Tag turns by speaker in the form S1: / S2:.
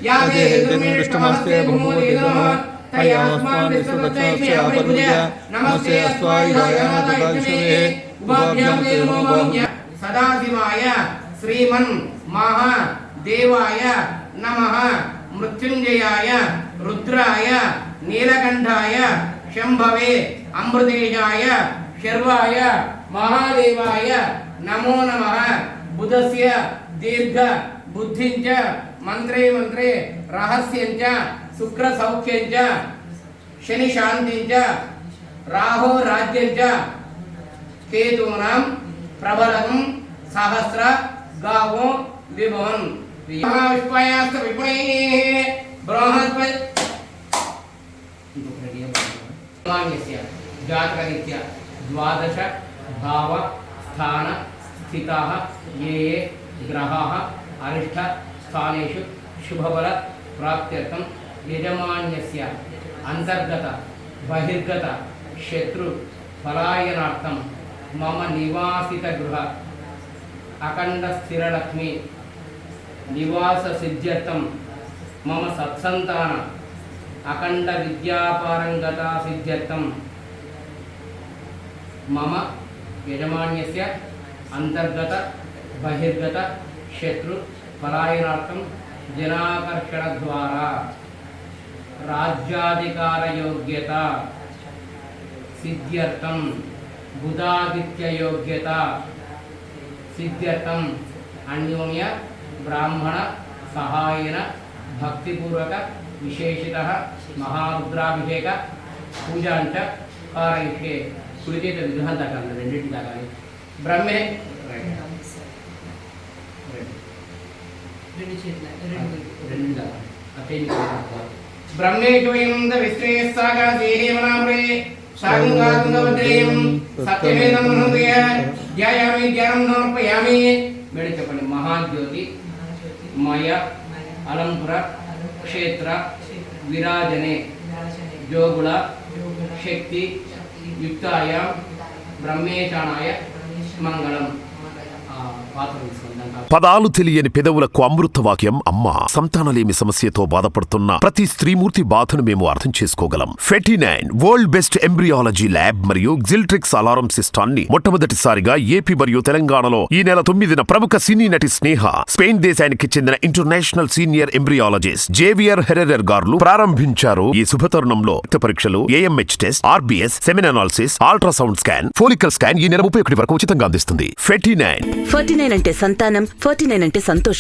S1: दुष्टमस्ते भगवते नमः तयास्मान् विश्वदक्षस्य अपरिपूज्य नमस्ते अस्वायुधाय तदाश्रमे उभाभ्यां ते नमो सदाशिवाय श्रीमन् महादेवाय नमः मृत्युंजयाय रुद्राय नीलकंठाय शंभवे अमृतेशाय शर्वाय महादेवाय नमो नमः बुधस्य दीर्घ बुद्धिंच मंत्रे मंत्रे रहस्यंच शुक्र सौख्यंच शनि शांतिंच राहो राज्यंच केतूनां प्रबलं सहस्र गावो विभवन महाविश्वायास्त विपुणैः बृहस्पति जातकरीत्या द्वादश भाव स्थान स्थिताः ये ग्रहाः अरिष्ट स्थानेषु शुभफल प्राप्त्यर्थं यजमान्यस्य अंतर्गत बहिर्गत शत्रु पलायनार्थं मम निवासित गृह अखंड स्थिरलक्ष्मी निवास सिद्ध्यर्थं मम सत्संतान अखंड विद्यापारंगता सिद्ध्यर्थं मम यजमान्यस्य अंतर्गत बहिर्गत शत्रु पलायनार्थं जनाकर्षण द्वारा राज्याधिकार योग्यता सिद्ध्यर्थं बुधादित्य योग्यता सिद्ध्यर्थं अन्योन्य ब्राह्मण सहायेन भक्तिपूर्वक विशेषतः महारुद्राभिषेक पूजांच कारयिष्ये कुलिते विग्रहं दाकाలి రెండిటి దాకాలి బ్రహ్మే ब्रह्मेश्वयं विश्रेयस्सागा देहेवनाम्रे सागंगागंगवद्रेयं सत्यमेदं हृदय ध्यायामि ध्यानं समर्पयामि मेरे చెప్పండి महाज्योति मय अलंपुर क्षेत्र विराजने जोगुल शक्ति युक्ताय ब्रह्मेशानाय मंगलम
S2: పదాలు తెలియని పెదవులకు అమృత వాక్యం అమ్మ. సంతానలేమి సమస్యతో బాధపడుతున్న ప్రతి స్త్రీమూర్తి బాధను మేము అర్థం చేసుకోగలం. Fertinine world best embryology lab మరియు జిల్ట్రిక్స్ అలారం సిస్టాన్ని మొట్టమొదటిసారిగా ఏపీ మరియు తెలంగాణలో ఈ నెల 9న ప్రముఖ సినీ నటి స్నేహ, స్పెయిన్ దేశానికి చెందిన international senior embryologist Javier Herrera గారు ప్రారంభించారు. ఈ శుభతరుణంలో రక్త పరీక్షలు, AMH test, RBS, semen analysis, ultrasound scan, follicle scan ఈ నెల 31 వరకు ఉచితంగా అందిస్తుంది. ఫెర్టినైన్
S3: అంటే సంతానం, 49 అంటే సంతోషం.